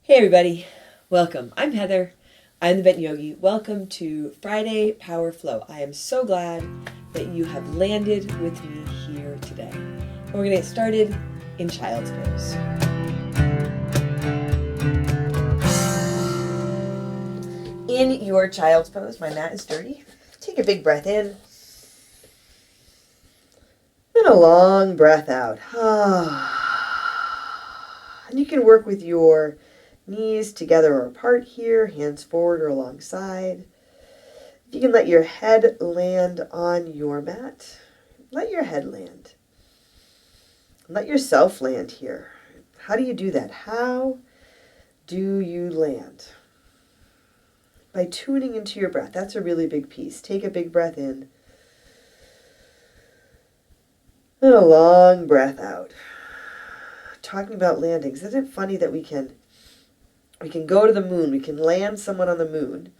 Hey everybody, welcome. I'm Heather. I'm the Bent Yogi. Welcome to Friday Power Flow. I am so glad that you have landed with me here today. And we're going to get started in Child's Pose. In your Child's Pose, my mat is dirty. Take a big breath in and a long breath out. And you can work with your knees together or apart here, hands forward or alongside. If you can let your head land on your mat, let your head land. Let yourself land here. How do you do that? How do you land? By tuning into your breath. That's a really big piece. Take a big breath in and a long breath out. Talking about landings, isn't it funny that we can go to the moon, we can land someone on the moon,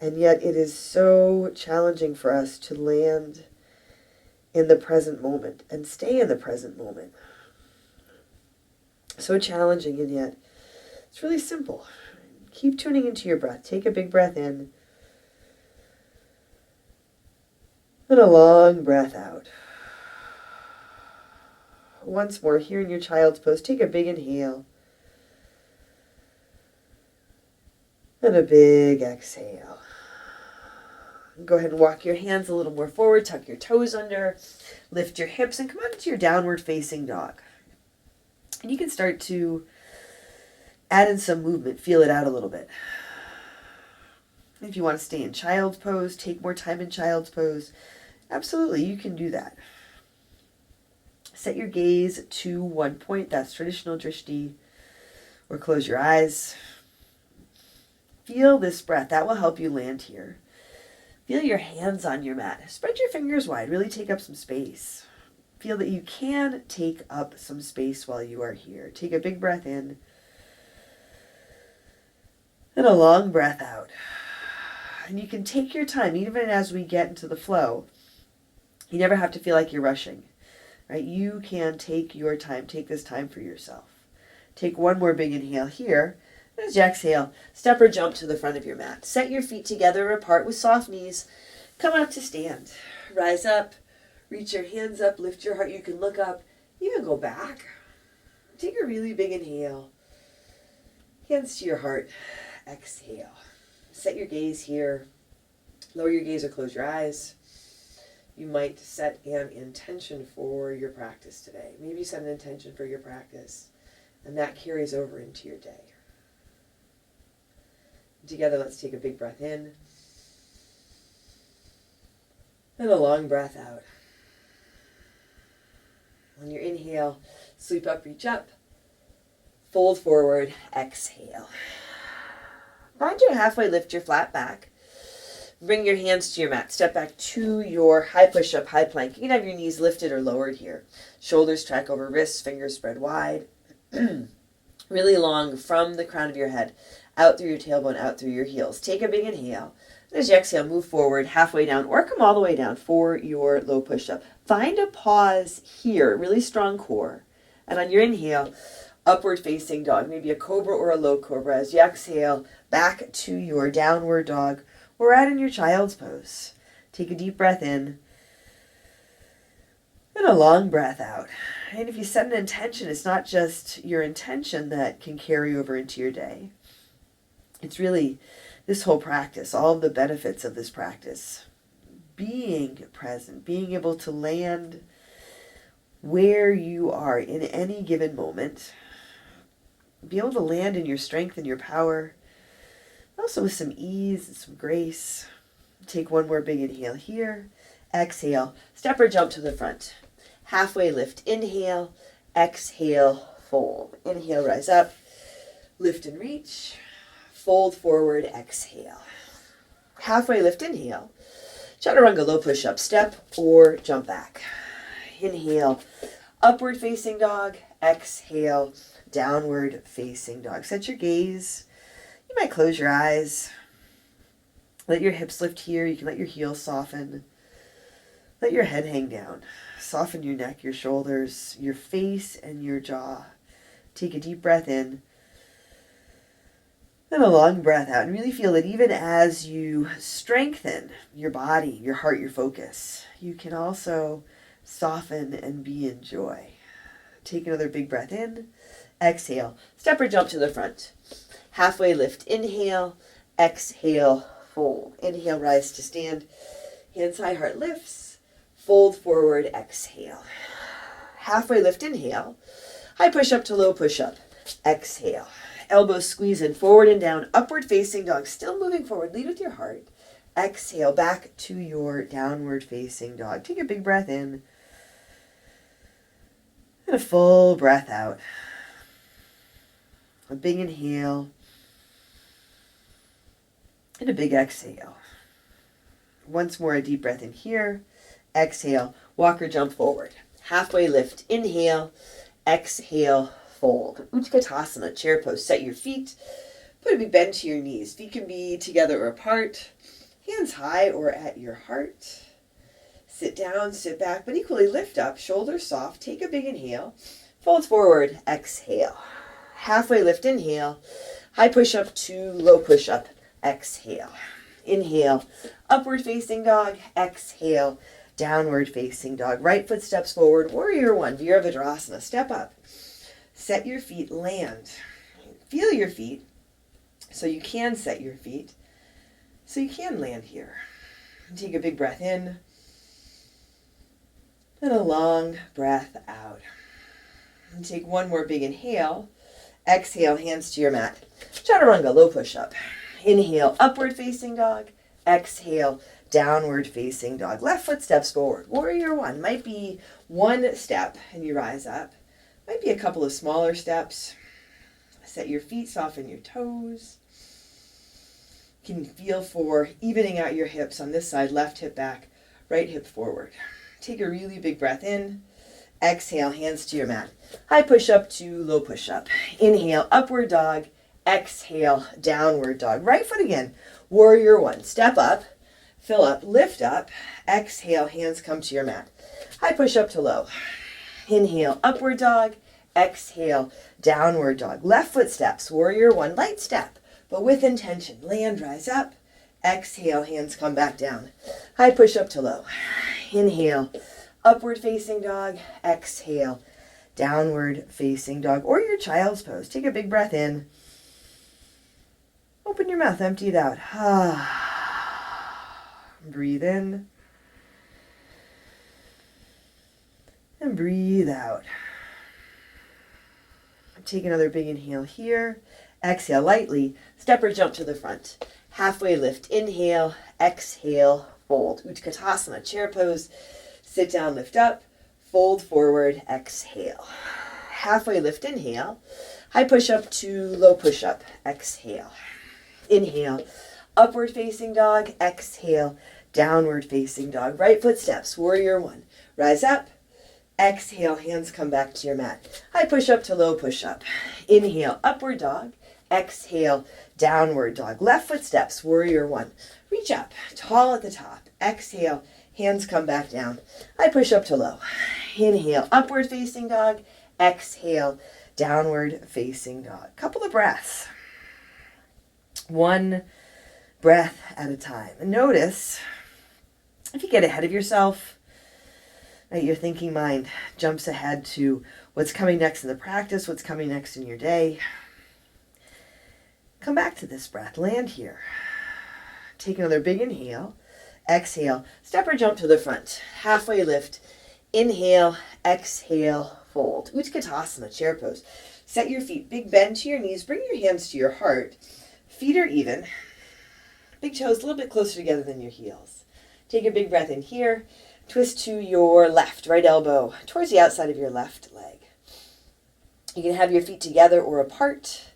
and yet it is so challenging for us to land in the present moment and stay in the present moment. So challenging, and yet it's really simple. Keep tuning into your breath. Take a big breath in and a long breath out. Once more, here in your Child's Pose, take a big inhale and a big exhale. Go ahead and walk your hands a little more forward, tuck your toes under, lift your hips, and come out into your downward facing dog. And you can start to add in some movement, feel it out a little bit. If you want to stay in Child's Pose, take more time in Child's Pose, absolutely, you can do that. Set your gaze to one point, that's traditional drishti, or close your eyes. Feel this breath, that will help you land here. Feel your hands on your mat. Spread your fingers wide, really take up some space. Feel that you can take up some space while you are here. Take a big breath in and a long breath out. And you can take your time, even as we get into the flow. You never have to feel like you're rushing. Right? You can take your time. Take this time for yourself. Take one more big inhale here. As you exhale, step or jump to the front of your mat. Set your feet together apart with soft knees. Come up to stand. Rise up. Reach your hands up. Lift your heart. You can look up. Even go back. Take a really big inhale. Hands to your heart. Exhale. Set your gaze here. Lower your gaze or close your eyes. You might set an intention for your practice today. Maybe you set an intention for your practice, and that carries over into your day. Together, let's take a big breath in and a long breath out. On your inhale, sweep up, reach up, fold forward, exhale. Find your halfway, lift your flat back. Bring your hands to your mat. Step back to your high push-up, high plank. You can have your knees lifted or lowered here. Shoulders track over wrists, fingers spread wide. Really long from the crown of your head, out through your tailbone, out through your heels. Take a big inhale. As you exhale, move forward, halfway down, or come all the way down for your low push-up. Find a pause here, really strong core. And on your inhale, upward facing dog, maybe a cobra or a low cobra. As you exhale, back to your downward dog, or out in your Child's Pose. Take a deep breath in and a long breath out. And if you set an intention, it's not just your intention that can carry over into your day. It's really this whole practice, all of the benefits of this practice. Being present, being able to land where you are in any given moment. Be able to land in your strength and your power. Also with some ease and some grace. Take one more big inhale here. Exhale. Step or jump to the front. Halfway lift. Inhale. Exhale. Fold. Inhale, rise up. Lift and reach. Fold forward. Exhale. Halfway lift. Inhale. Chaturanga low push-up. Step or jump back. Inhale. Upward facing dog. Exhale. Downward facing dog. Set your gaze. You might close your eyes. Let your hips lift here. You can let your heels soften. Let your head hang down. Soften your neck, your shoulders, your face, and your jaw. Take a deep breath in Then a long breath out, and really feel that even as you strengthen your body, your heart, your focus, you can also soften and be in joy. Take another big breath in. Exhale. Step or jump to the front. Halfway lift. Inhale. Exhale. Fold. Inhale, rise to stand. Hands high, heart lifts. Fold forward. Exhale. Halfway lift. Inhale. High push up to low push up. Exhale. Elbows squeeze in, forward and down, upward facing dog, still moving forward. Lead with your heart. Exhale, back to your downward facing dog. Take a big breath in. And a full breath out. A big inhale. And a big exhale. Once more, a deep breath in here. Exhale, walk or jump forward. Halfway lift, inhale, exhale, fold. Utkatasana, chair pose. Set your feet. Put a big bend to your knees. Feet can be together or apart. Hands high or at your heart. Sit down, sit back, but equally lift up. Shoulders soft. Take a big inhale. Fold forward. Exhale. Halfway lift. Inhale. High push up to low push up. Exhale. Inhale. Upward facing dog. Exhale. Downward facing dog. Right foot steps forward. Warrior one. Virabhadrasana. Step up. Set your feet, land. Feel your feet so you can set your feet, so you can land here. Take a big breath in and a long breath out. And take one more big inhale. Exhale, hands to your mat. Chaturanga, low push-up. Inhale, upward facing dog. Exhale, downward facing dog. Left foot steps forward. Warrior one. Might be one step and you rise up. Might be a couple of smaller steps. Set your feet, soften your toes. You can feel for evening out your hips on this side, left hip back, right hip forward. Take a really big breath in. Exhale, hands to your mat. High push up to low push up. Inhale, upward dog. Exhale, downward dog. Right foot again. Warrior one. Step up, fill up, lift up. Exhale, hands come to your mat. High push up to low. Inhale, upward dog. Exhale, downward dog. Left foot steps, warrior one. Light step, but with intention. Land, rise up. Exhale, hands come back down. High push up to low. Inhale, upward facing dog. Exhale, downward facing dog. Or your child's pose. Take a big breath in. Open your mouth, empty it out. Breathe in. And breathe out. Take another big inhale here. Exhale lightly. Step or jump to the front. Halfway lift. Inhale. Exhale. Fold. Utkatasana. Chair pose. Sit down. Lift up. Fold forward. Exhale. Halfway lift. Inhale. High push up to low push up. Exhale. Inhale. Upward facing dog. Exhale. Downward facing dog. Right foot steps. Warrior one. Rise up. Exhale, hands come back to your mat. High push up to low push up. Inhale, upward dog. Exhale, downward dog. Left foot steps, warrior one. Reach up, tall at the top. Exhale, hands come back down. High push up to low. Inhale, upward facing dog. Exhale, downward facing dog. Couple of breaths. One breath at a time. And notice if you get ahead of yourself, right, your thinking mind jumps ahead to what's coming next in the practice, what's coming next in your day. Come back to this breath. Land here. Take another big inhale. Exhale. Step or jump to the front. Halfway lift. Inhale. Exhale. Fold. Utkatasana. Chair pose. Set your feet. Big bend to your knees. Bring your hands to your heart. Feet are even. Big toes a little bit closer together than your heels. Take a big breath in here. Twist to your left, right elbow towards the outside of your left leg. You can have your feet together or apart.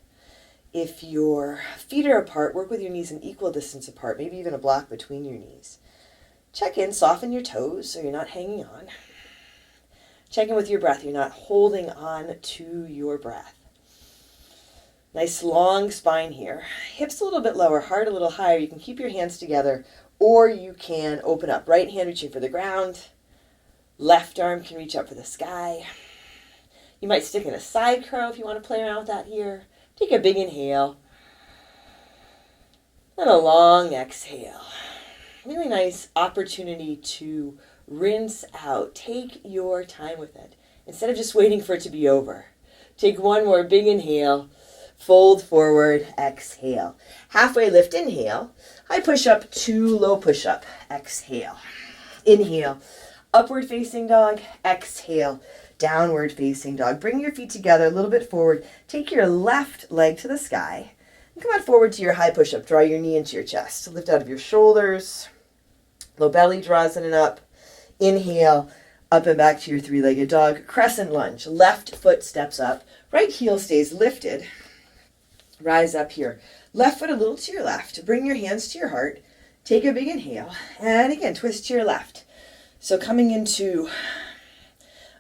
If your feet are apart, work with your knees an equal distance apart, maybe even a block between your knees. Check in, soften your toes so you're not hanging on. Check in with your breath. You're not holding on to your breath. Nice long spine here. Hips a little bit lower, heart a little higher. You can keep your hands together. Or you can open up. Right hand reaching for the ground. Left arm can reach up for the sky. You might stick in a side crow if you want to play around with that here. Take a big inhale. And a long exhale. Really nice opportunity to rinse out. Take your time with it. Instead of just waiting for it to be over. Take one more big inhale. Fold forward. Exhale. Halfway lift. Inhale. High push-up to low push-up. Exhale. Inhale. Upward facing dog. Exhale. Downward facing dog. Bring your feet together a little bit forward. Take your left leg to the sky. And come on forward to your high push-up. Draw your knee into your chest. Lift out of your shoulders. Low belly draws in and up. Inhale. Up and back to your three-legged dog. Crescent lunge. Left foot steps up. Right heel stays lifted. Rise up here. Left foot a little to your left. Bring your hands to your heart. Take a big inhale. And again, twist to your left. So coming into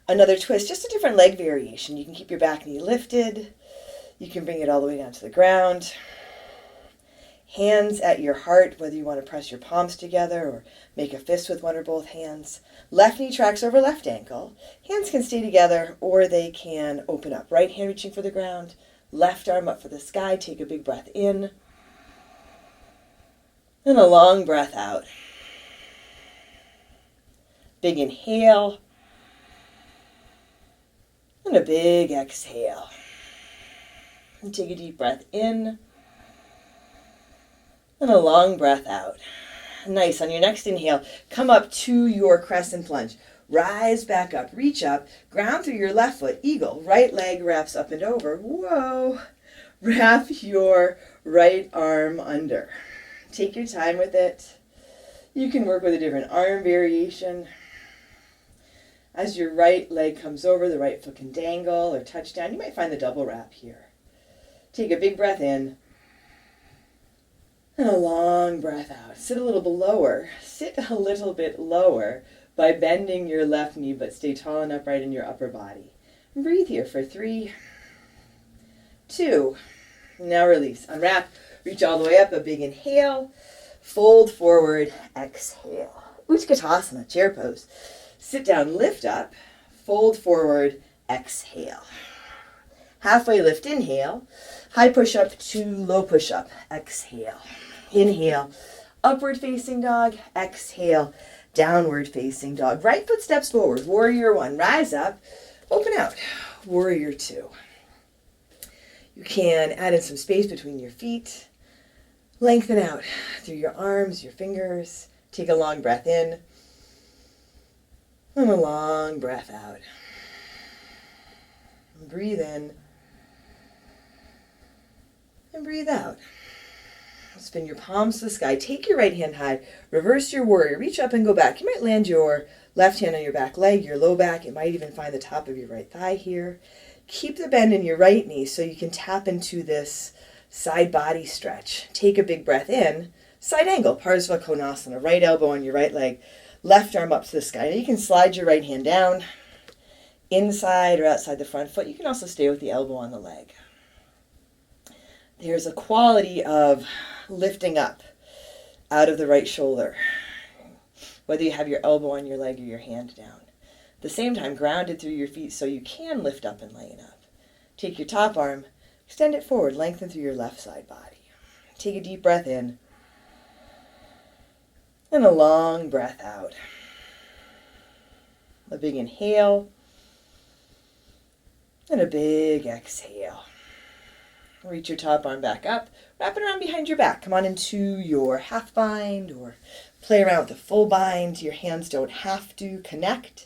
another twist, just a different leg variation. You can keep your back knee lifted. You can bring it all the way down to the ground. Hands at your heart, whether you want to press your palms together or make a fist with one or both hands. Left knee tracks over left ankle. Hands can stay together or they can open up. Right hand reaching for the ground. Left arm up for the sky. Take a big breath in. And a long breath out. Big inhale. And a big exhale. And take a deep breath in. And a long breath out. Nice. On your next inhale, come up to your crescent lunge. Rise back up. Reach up. Ground through your left foot. Eagle. Right leg wraps up and over. Whoa. Wrap your right arm under. Take your time with it. You can work with a different arm variation. As your right leg comes over, the right foot can dangle or touch down. You might find the double wrap here. Take a big breath in. And a long breath out. Sit a little bit lower. Sit a little bit lower by bending your left knee, but stay tall and upright in your upper body. And breathe here for 3, 2. Now release. Unwrap. Reach all the way up. A big inhale. Fold forward. Exhale. Utkatasana, chair pose. Sit down, lift up. Fold forward. Exhale. Halfway lift. Inhale. High push-up to low push-up. Exhale. Inhale. Upward facing dog. Exhale. Downward facing dog. Right foot steps forward. Warrior 1. Rise up. Open out. Warrior 2. You can add in some space between your feet. Lengthen out through your arms, your fingers. Take a long breath in. And a long breath out. Breathe in. And breathe out. Spin your palms to the sky. Take your right hand high. Reverse your warrior. Reach up and go back. You might land your left hand on your back leg, your low back. It might even find the top of your right thigh here. Keep the bend in your right knee so you can tap into this side body stretch. Take a big breath in. Side angle, Parsva Konasana. Right elbow on your right leg. Left arm up to the sky. Now you can slide your right hand down, inside or outside the front foot. You can also stay with the elbow on the leg. There's a quality of lifting up out of the right shoulder, whether you have your elbow on your leg or your hand down. At the same time, grounded through your feet so you can lift up and lighten up. Take your top arm, extend it forward, lengthen through your left side body. Take a deep breath in and a long breath out. A big inhale and a big exhale. Reach your top arm back up. Wrap it around behind your back. Come on into your half bind or play around with a full bind. Your hands don't have to connect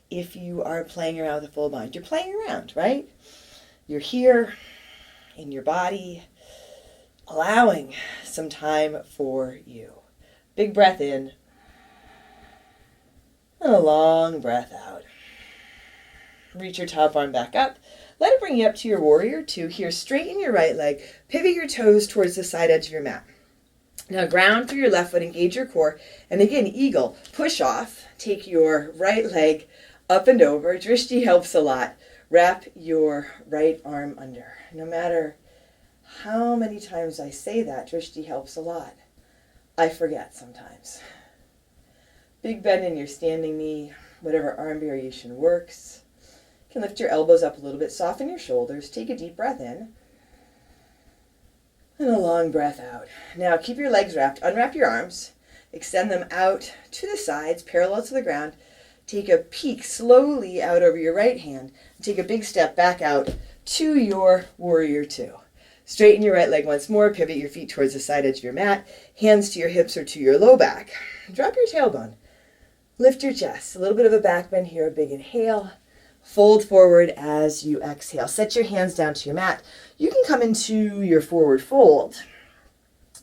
if you are playing around with a full bind. You're playing around, right? You're here in your body, allowing some time for you. Big breath in and a long breath out. Reach your top arm back up. Let it bring you up to your warrior 2. Here, straighten your right leg. Pivot your toes towards the side edge of your mat. Now ground through your left foot, engage your core. And again, eagle, push off. Take your right leg up and over. Drishti helps a lot. Wrap your right arm under. No matter how many times I say that, Drishti helps a lot, I forget sometimes. Big bend in your standing knee, whatever arm variation works. You can lift your elbows up a little bit, soften your shoulders, take a deep breath in, And a long breath out. Now keep your legs wrapped. Unwrap your arms. Extend them out to the sides, parallel to the ground. Take a peek slowly out over your right hand. Take a big step back out to your warrior two. Straighten your right leg once more. Pivot your feet towards the side edge of your mat. Hands to your hips or to your low back. Drop your tailbone. Lift your chest. A little bit of a back bend here. A big inhale. Fold forward as you exhale. Set your hands down to your mat. You can come into your forward fold.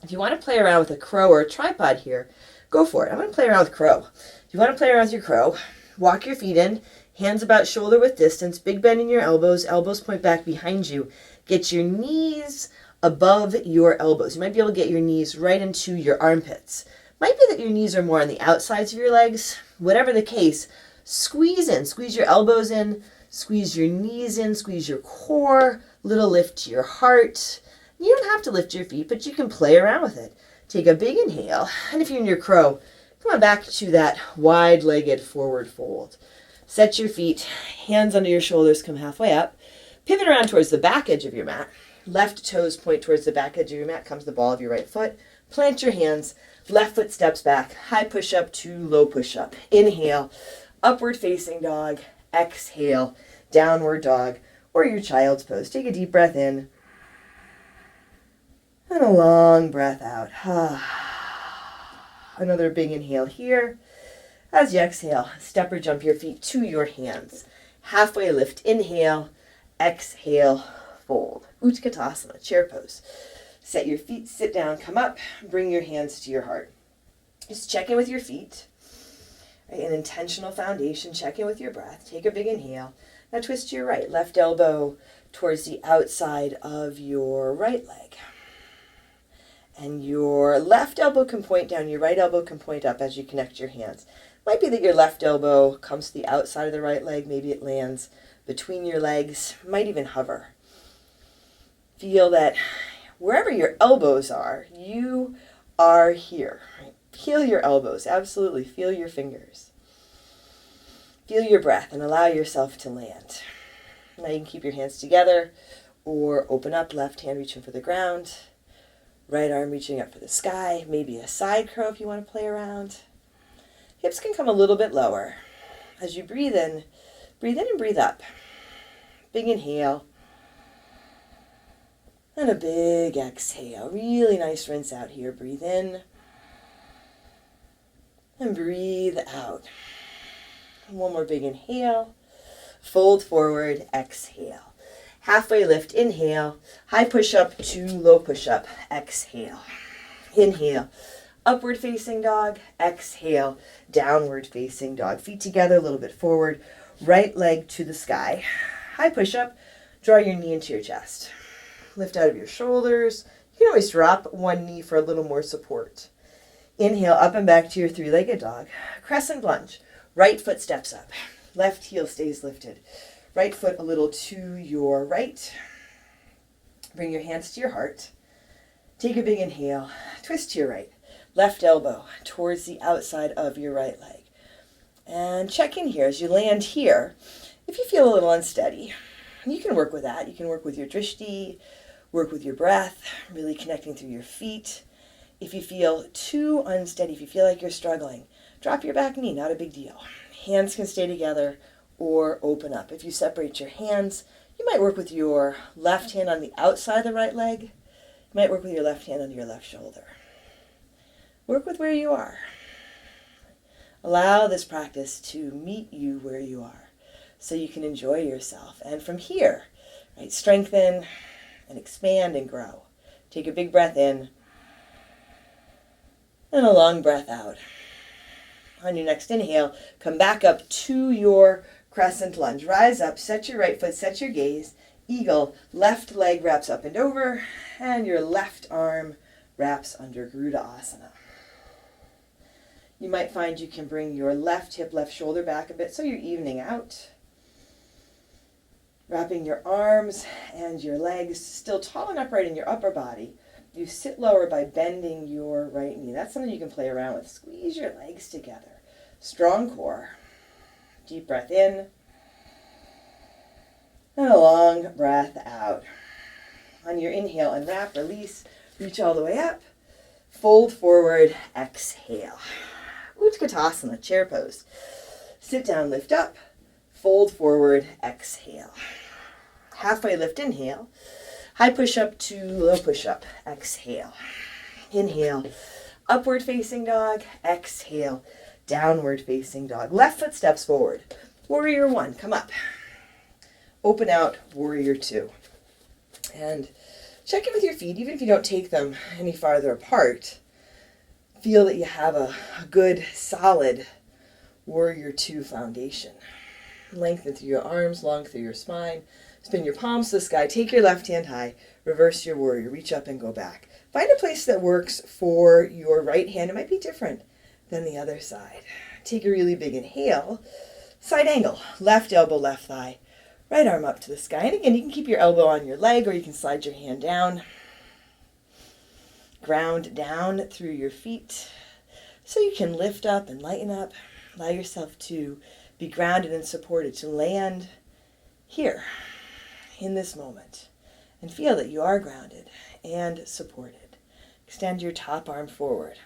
If you want to play around with a crow or a tripod here, go for it. I'm going to play around with crow. If you want to play around with your crow, walk your feet in, hands about shoulder width distance, big bend in your elbows, elbows point back behind you. Get your knees above your elbows. You might be able to get your knees right into your armpits. Might be that your knees are more on the outsides of your legs. Whatever the case, squeeze in. Squeeze your elbows in, squeeze your knees in, squeeze your core, little lift to your heart. You don't have to lift your feet, but you can play around with it. Take a big inhale, and if you're in your crow, come on back to that wide-legged forward fold. Set your feet, hands under your shoulders, come halfway up. Pivot around towards the back edge of your mat. Left toes point towards the back edge of your mat, comes the ball of your right foot. Plant your hands, left foot steps back, high push-up to low push-up. Inhale, upward facing dog. Exhale, downward dog, or your child's pose. Take a deep breath in. And a long breath out. Another big inhale here. As you exhale, step or jump your feet to your hands. Halfway lift, inhale, exhale, fold. Utkatasana, chair pose. Set your feet, sit down, come up, bring your hands to your heart. Just check in with your feet. Right, an intentional foundation, check in with your breath. Take a big inhale. Now twist to your right, left elbow towards the outside of your right leg. And your left elbow can point down, your right elbow can point up as you connect your hands. Might be that your left elbow comes to the outside of the right leg, maybe it lands between your legs, might even hover. Feel that wherever your elbows are, you are here. Right? Feel your elbows, absolutely. Feel your fingers. Feel your breath and allow yourself to land. Now you can keep your hands together or open up, left hand reaching for the ground. Right arm reaching up for the sky, maybe a side crow if you want to play around. Hips can come a little bit lower. As you breathe in and breathe up. Big inhale. And a big exhale. Really nice rinse out here. Breathe in. And breathe out. One more big inhale. Fold forward, exhale. Halfway lift, inhale, high push-up to low push-up, exhale. Inhale, upward facing dog, exhale, downward facing dog. Feet together, a little bit forward, right leg to the sky. High push-up, draw your knee into your chest. Lift out of your shoulders. You can always drop one knee for a little more support. Inhale, up and back to your three-legged dog. Crescent lunge, right foot steps up, left heel stays lifted. Right foot a little to your right. Bring your hands to your heart. Take a big inhale. Twist to your right. Left elbow towards the outside of your right leg. And check in here as you land here. If you feel a little unsteady, you can work with that. You can work with your drishti, work with your breath, really connecting through your feet. If you feel too unsteady, if you feel like you're struggling, drop your back knee, not a big deal. Hands can stay together or open up. If you separate your hands, you might work with your left hand on the outside of the right leg. You might work with your left hand on your left shoulder. Work with where you are. Allow this practice to meet you where you are so you can enjoy yourself. And from here, right, strengthen and expand and grow. Take a big breath in and a long breath out. On your next inhale, come back up to your Crescent Lunge. Rise up, set your right foot, set your gaze. Eagle, left leg wraps up and over, and your left arm wraps under Garudasana. You might find you can bring your left hip, left shoulder back a bit so you're evening out. Wrapping your arms and your legs still tall and upright in your upper body. You sit lower by bending your right knee. That's something you can play around with. Squeeze your legs together. Strong core. Deep breath in. And a long breath out. On your inhale, unwrap, release. Reach all the way up. Fold forward, exhale. Utkatasana, chair pose. Sit down, lift up. Fold forward, exhale. Halfway lift, inhale. High push-up to low push-up, exhale. Inhale, upward facing dog, exhale, downward facing dog. Left foot steps forward. Warrior one, come up. Open out, warrior two. And check in with your feet, even if you don't take them any farther apart. Feel that you have a good, solid warrior two foundation. Lengthen through your arms, long through your spine. Spin your palms to the sky. Take your left hand high. Reverse your warrior. Reach up and go back. Find a place that works for your right hand. It might be different than the other side. Take a really big inhale. Side angle. Left elbow, left thigh. Right arm up to the sky. And again, you can keep your elbow on your leg or you can slide your hand down. Ground down through your feet so you can lift up and lighten up. Allow yourself to be grounded and supported, to land here in this moment and feel that you are grounded and supported. Extend your top arm forward.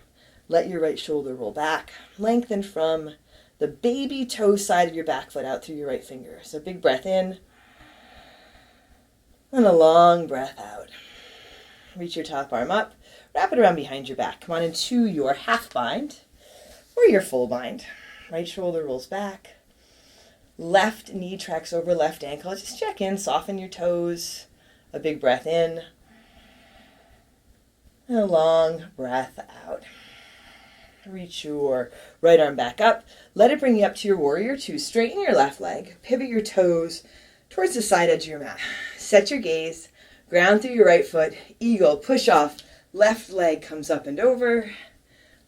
Let your right shoulder roll back. Lengthen from the baby toe side of your back foot out through your right finger. So big breath in and a long breath out. Reach your top arm up. Wrap it around behind your back. Come on into your half bind or your full bind. Right shoulder rolls back. Left knee tracks over left ankle. Just check in, soften your toes. A big breath in. And a long breath out. Reach your right arm back up. Let it bring you up to your warrior two. Straighten your left leg. Pivot your toes towards the side edge of your mat. Set your gaze. Ground through your right foot. Eagle. Push off. Left leg comes up and over.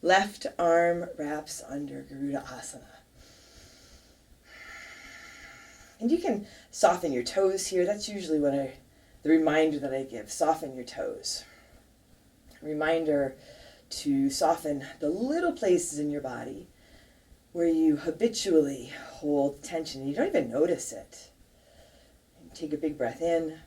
Left arm wraps under Garuda Asana. And you can soften your toes here. That's usually the reminder that I give. Soften your toes. Reminder to soften the little places in your body where you habitually hold tension and you don't even notice it. Take a big breath in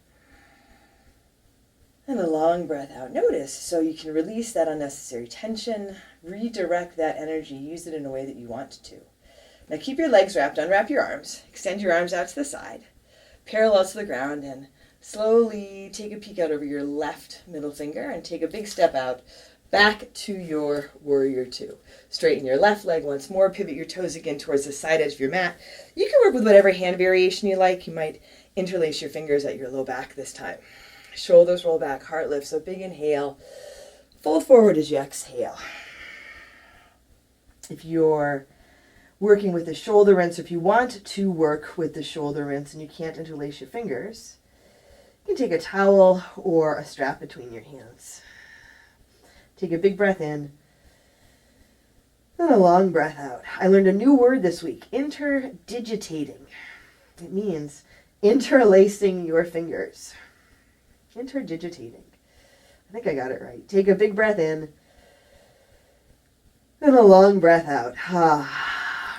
and a long breath out. Notice so you can release that unnecessary tension, redirect that energy, use it in a way that you want to. Now keep your legs wrapped, unwrap your arms, extend your arms out to the side, parallel to the ground, and slowly take a peek out over your left middle finger and take a big step out back to your warrior two. Straighten your left leg once more, pivot your toes again towards the side edge of your mat. You can work with whatever hand variation you like. You might interlace your fingers at your low back this time. Shoulders roll back, heart lifts, so big inhale. Fold forward as you exhale. If you're working with the shoulder rinse, if you want to work with the shoulder rinse and you can't interlace your fingers, you can take a towel or a strap between your hands. Take a big breath in and a long breath out. I learned a new word this week, interdigitating. It means interlacing your fingers. Interdigitating. I think I got it right. Take a big breath in and a long breath out.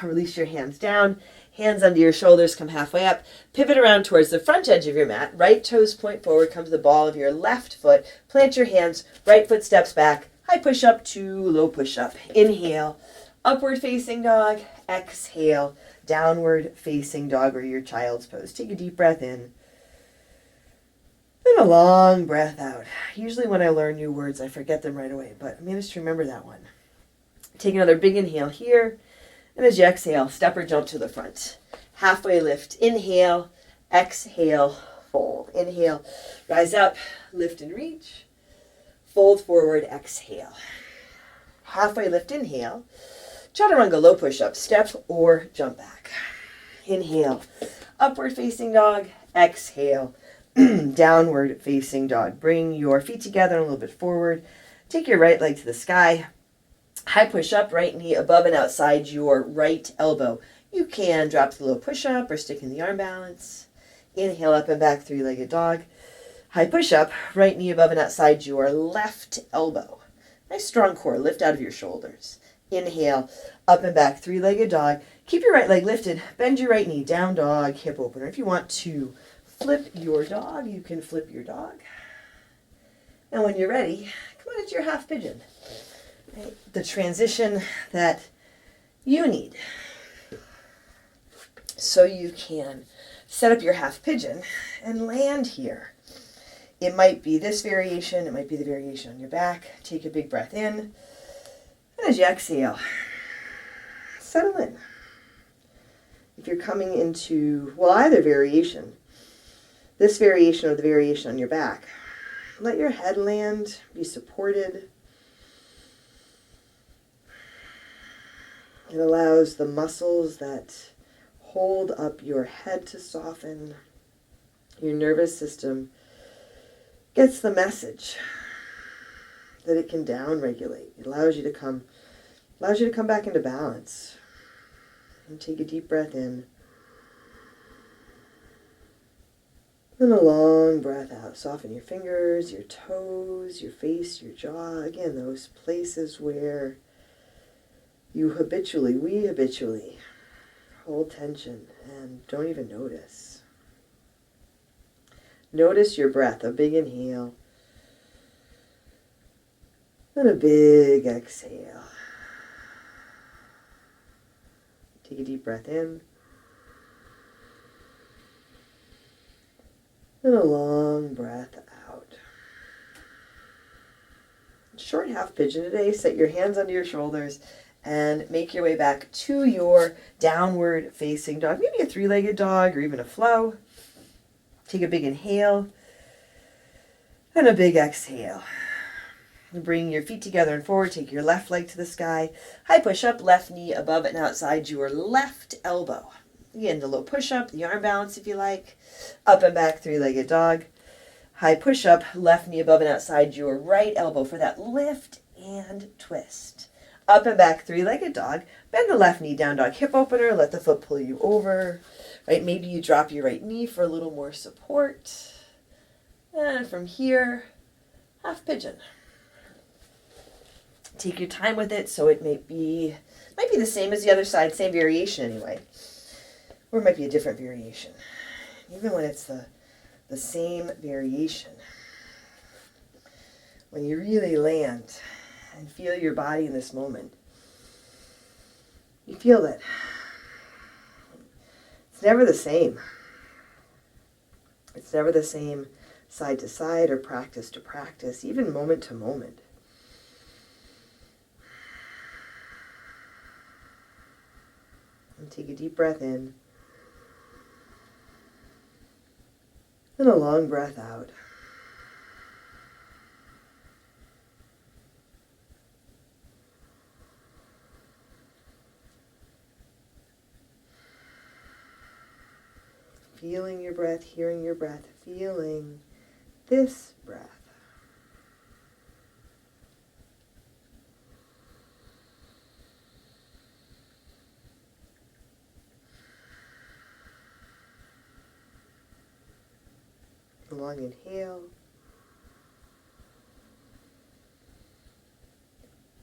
Release your hands down. Hands under your shoulders, come halfway up. Pivot around towards the front edge of your mat. Right toes point forward, come to the ball of your left foot. Plant your hands, right foot steps back. High push up to low push up. Inhale, upward facing dog. Exhale, downward facing dog or your child's pose. Take a deep breath in and a long breath out. Usually when I learn new words, I forget them right away, but I managed to remember that one. Take another big inhale here. And as you exhale, step or jump to the front. Halfway lift. Inhale, exhale, fold. Inhale, rise up, lift and reach. Fold forward, exhale. Halfway lift, inhale. Chaturanga low push-up, step or jump back. Inhale, upward facing dog. Exhale, downward facing dog. Bring your feet together a little bit forward. Take your right leg to the sky. High push-up, right knee above and outside your right elbow. You can drop to the low push-up or stick in the arm balance. Inhale, up and back, three-legged dog. High push-up, right knee above and outside your left elbow. Nice strong core, lift out of your shoulders. Inhale, up and back, three-legged dog. Keep your right leg lifted, bend your right knee, down dog, hip opener. If you want to flip your dog, you can flip your dog. And when you're ready, what is your half pigeon? Right? The transition that you need. So you can set up your half pigeon and land here. It might be this variation, it might be the variation on your back. Take a big breath in, and as you exhale, settle in. If you're coming into, well, either variation, this variation or the variation on your back, let your head land, be supported. It allows the muscles that hold up your head to soften. Your nervous system gets the message that it can down-regulate. It allows you to come back into balance. And take a deep breath in. And a long breath out. Soften your fingers, your toes, your face, your jaw. Again, those places where we habitually hold tension and don't even notice. Notice your breath, a big inhale and a big exhale. Take a deep breath in and a long breath out. Short half pigeon today. Set your hands under your shoulders and make your way back to your downward facing dog. Maybe a three-legged dog or even a flow. Take a big inhale and a big exhale. Bring your feet together and forward. Take your left leg to the sky. High push-up, left knee above and outside your left elbow. Again, the low push-up, the arm balance if you like. Up and back, three-legged dog. High push-up, left knee above and outside your right elbow for that lift and twist. Up and back, three-legged dog. Bend the left knee, down dog, hip opener. Let the foot pull you over. Right, maybe you drop your right knee for a little more support. And from here, half pigeon. Take your time with it, so it might be the same as the other side, same variation anyway. Or it might be a different variation. Even when it's the same variation, when you really land and feel your body in this moment, you feel that it's never the same. It's never the same side to side or practice to practice, even moment to moment. And take a deep breath in and a long breath out. Feeling your breath, hearing your breath, feeling this breath. A long inhale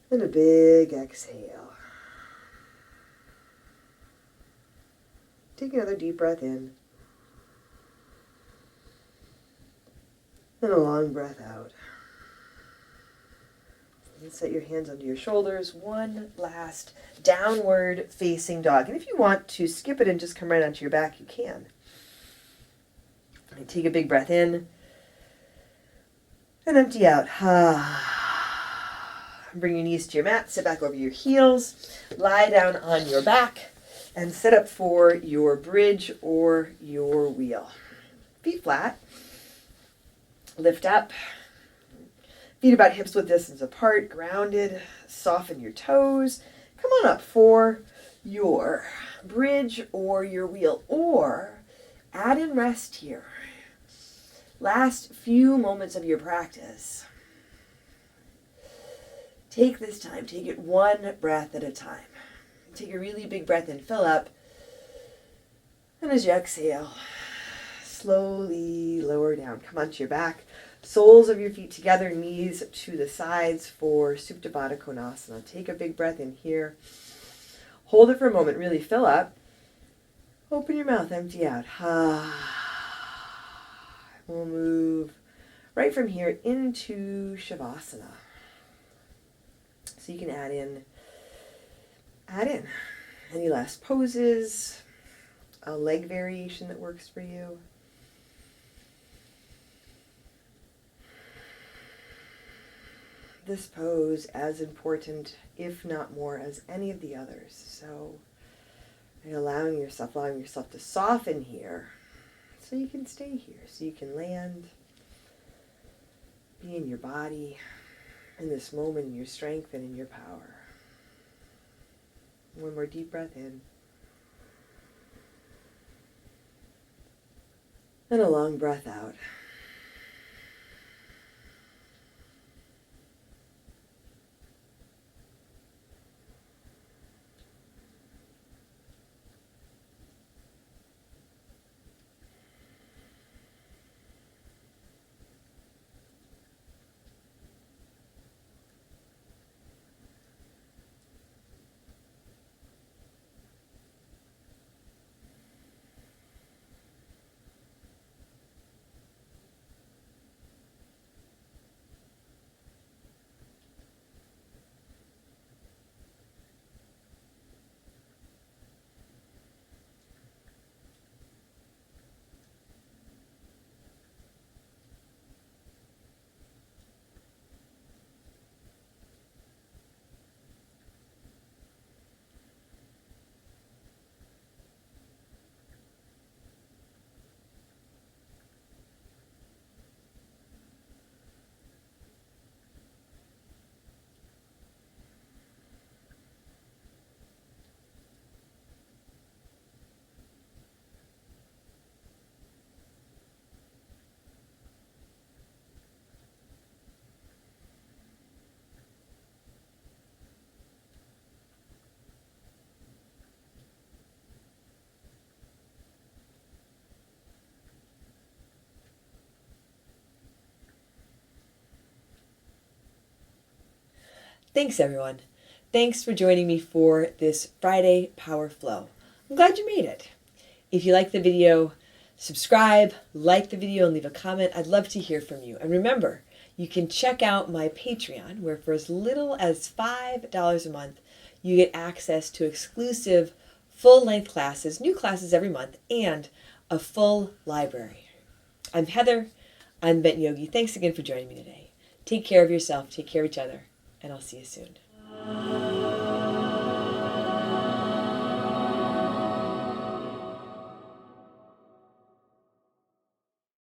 and a big exhale. Take another deep breath in and a long breath out. And set your hands under your shoulders. One last downward facing dog. And if you want to skip it and just come right onto your back, you can. Take a big breath in and empty out. Bring your knees to your mat, sit back over your heels, lie down on your back, and set up for your bridge or your wheel. Feet flat, lift up, feet about hips width distance apart, grounded, soften your toes. Come on up for your bridge or your wheel, or add in rest here. Last few moments of your practice. Take this time. Take it one breath at a time. Take a really big breath in. Fill up. And as you exhale, slowly lower down. Come onto your back. Soles of your feet together, knees to the sides for Supta Baddha Konasana. Take a big breath in here. Hold it for a moment. Really fill up. Open your mouth. Empty out. We'll move right from here into Shavasana. So you can add in any last poses, a leg variation that works for you. This pose as important, if not more, as any of the others. So allowing yourself to soften here so you can stay here, so you can land, be in your body, in this moment, in your strength and in your power. One more deep breath in. And a long breath out. Thanks, everyone. Thanks for joining me for this Friday Power Flow. I'm glad you made it. If you like the video, subscribe, like the video, and leave a comment. I'd love to hear from you. And remember, you can check out my Patreon, where for as little as $5 a month, you get access to exclusive full-length classes, new classes every month, and a full library. I'm Heather. I'm Bent Yogi. Thanks again for joining me today. Take care of yourself, take care of each other, and I'll see you soon.